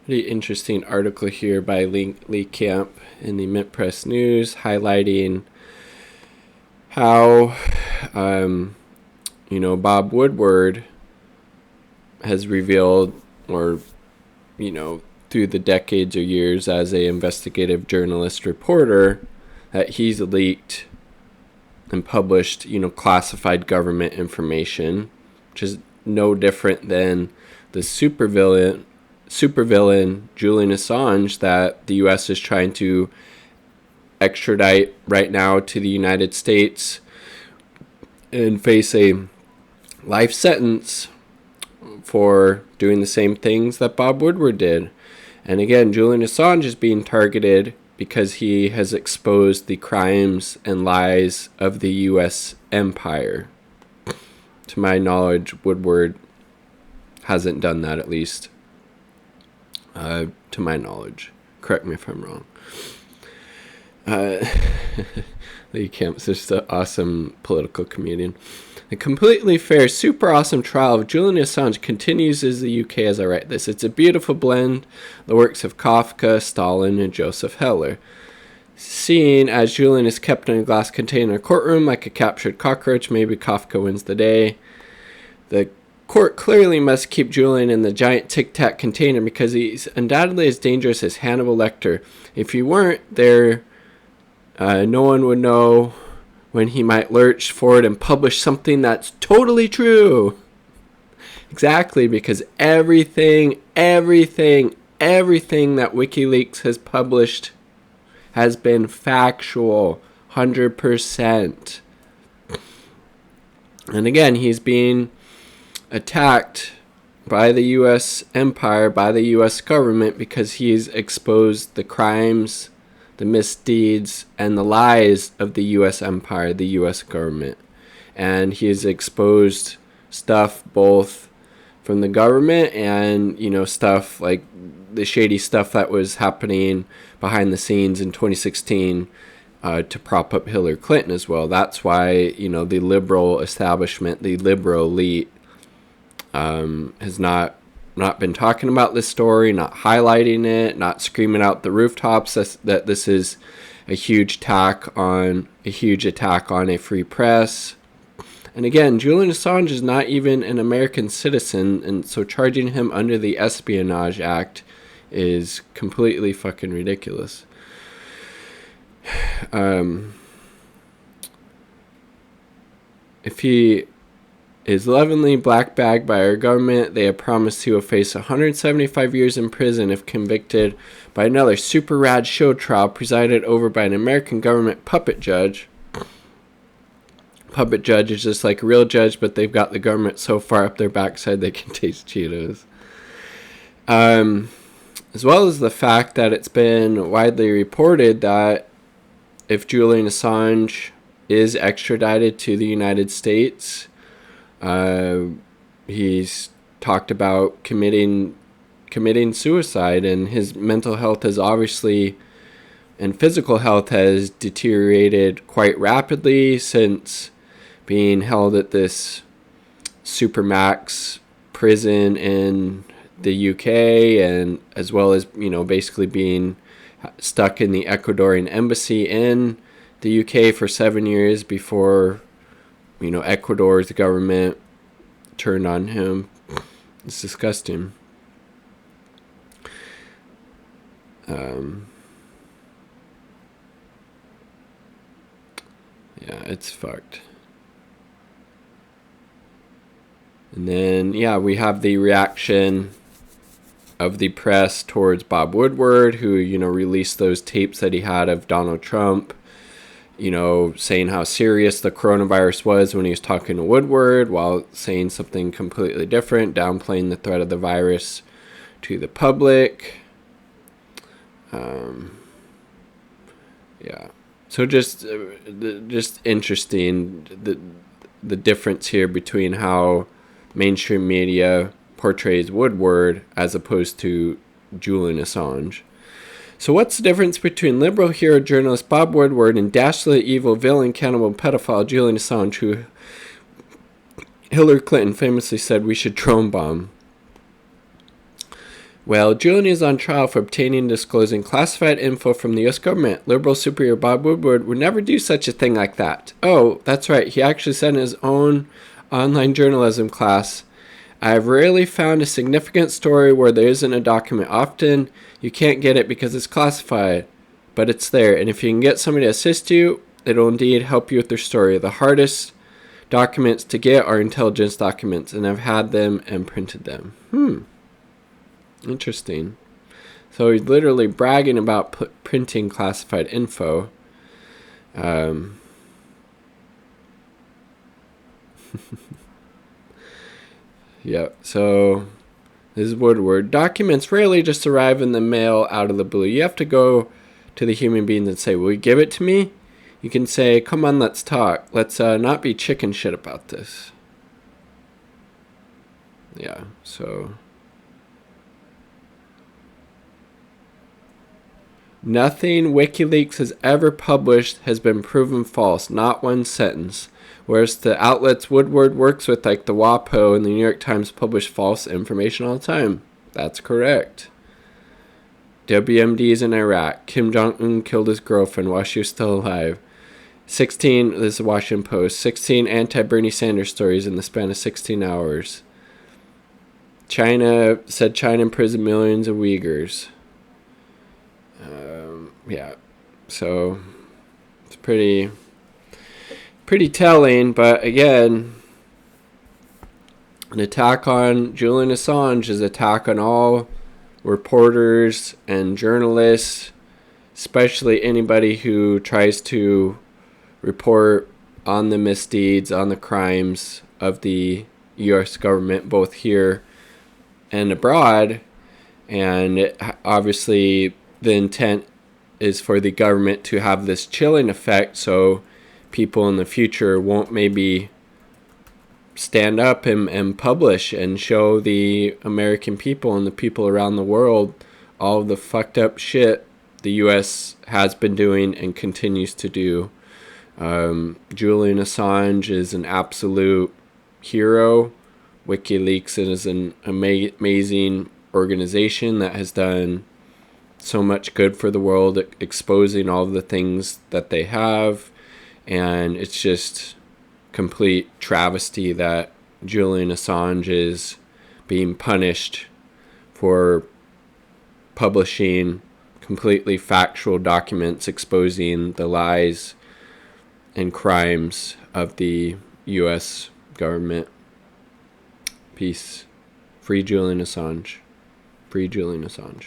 pretty interesting article here by Lee Camp in the Mint Press News, highlighting how, Bob Woodward has revealed, or, through the decades or years as a investigative journalist reporter, that he's leaked and published, classified government information, which is no different than the supervillain Julian Assange that the U.S. is trying to extradite right now to the United States and face a life sentence for doing the same things that Bob Woodward did. And again, Julian Assange is being targeted because he has exposed the crimes and lies of the U.S. empire. To my knowledge, Woodward hasn't done that, at least. To my knowledge. Correct me if I'm wrong. Lee Camp's just an awesome political comedian. The completely fair, super awesome trial of Julian Assange continues as the UK as I write this. It's a beautiful blend, the works of Kafka, Stalin, and Joseph Heller. Seen as Julian is kept in a glass container in a courtroom like a captured cockroach, maybe Kafka wins the day. The court clearly must keep Julian in the giant tic-tac container because he's undoubtedly as dangerous as Hannibal Lecter. If he weren't there, no one would know when he might lurch forward and publish something that's totally true. Exactly, because everything that WikiLeaks has published has been factual, 100%. And again, he's being attacked by the U.S. empire, by the U.S. government, because he's exposed the crimes, the misdeeds, and the lies of the U.S. empire, the U.S. government. And he has exposed stuff both from the government and, stuff like the shady stuff that was happening behind the scenes in 2016 to prop up Hillary Clinton as well. That's why, the liberal establishment, the liberal elite, has not been talking about this story, not highlighting it, not screaming out the rooftops that this is a huge attack on a free press. And again, Julian Assange is not even an American citizen, and so charging him under the Espionage Act is completely fucking ridiculous. If he is lovingly black-bagged by our government, they have promised he will face 175 years in prison if convicted by another super rad show trial presided over by an American government puppet judge. Puppet judge is just like a real judge, but they've got the government so far up their backside they can taste Cheetos. As well as the fact that it's been widely reported that if Julian Assange is extradited to the United States, he's talked about committing suicide, and his mental health has obviously, and physical health has deteriorated quite rapidly since being held at this supermax prison in the UK, and as well as, basically being stuck in the Ecuadorian embassy in the UK for 7 years before, Ecuador's government turned on him. It's disgusting. Yeah, it's fucked. And then, we have the reaction of the press towards Bob Woodward, who, released those tapes that he had of Donald Trump, saying how serious the coronavirus was when he was talking to Woodward, while saying something completely different, downplaying the threat of the virus to the public. So just interesting the difference here between how mainstream media portrays Woodward as opposed to Julian Assange. So what's the difference between liberal hero journalist Bob Woodward and dastardly evil villain cannibal pedophile Julian Assange, who Hillary Clinton famously said we should drone bomb? Well, Julian is on trial for obtaining and disclosing classified info from the U.S. government. Liberal superior Bob Woodward would never do such a thing like that. Oh, that's right. He actually said in his own online journalism class, I have rarely found a significant story where there isn't a document. Often you can't get it because it's classified, but it's there. And if you can get somebody to assist you, it'll indeed help you with their story. The hardest documents to get are intelligence documents, and I've had them and printed them. Interesting. So he's literally bragging about printing classified info. Yep, so this is Woodward. Documents rarely just arrive in the mail out of the blue. You have to go to the human beings and say, will you give it to me? You can say, come on, let's talk. Let's not be chicken shit about this. Yeah, so... Nothing WikiLeaks has ever published has been proven false. Not one sentence. Whereas the outlets Woodward works with, like the WAPO and the New York Times, publish false information all the time. That's correct. WMDs in Iraq. Kim Jong-un killed his girlfriend while she was still alive. 16, this is the Washington Post, 16 anti-Bernie Sanders stories in the span of 16 hours. China said China imprisoned millions of Uyghurs. Yeah, so it's pretty telling, but again, an attack on Julian Assange is an attack on all reporters and journalists, especially anybody who tries to report on the misdeeds, on the crimes of the U.S. government, both here and abroad. And obviously the intent is for the government to have this chilling effect so people in the future won't maybe stand up and publish and show the American people and the people around the world all of the fucked up shit the U.S. has been doing and continues to do. Julian Assange is an absolute hero. WikiLeaks is an amazing organization that has done so much good for the world, exposing all of the things that they have. And it's just complete travesty that Julian Assange is being punished for publishing completely factual documents exposing the lies and crimes of the U.S. government. Peace. Free Julian Assange. Free Julian Assange.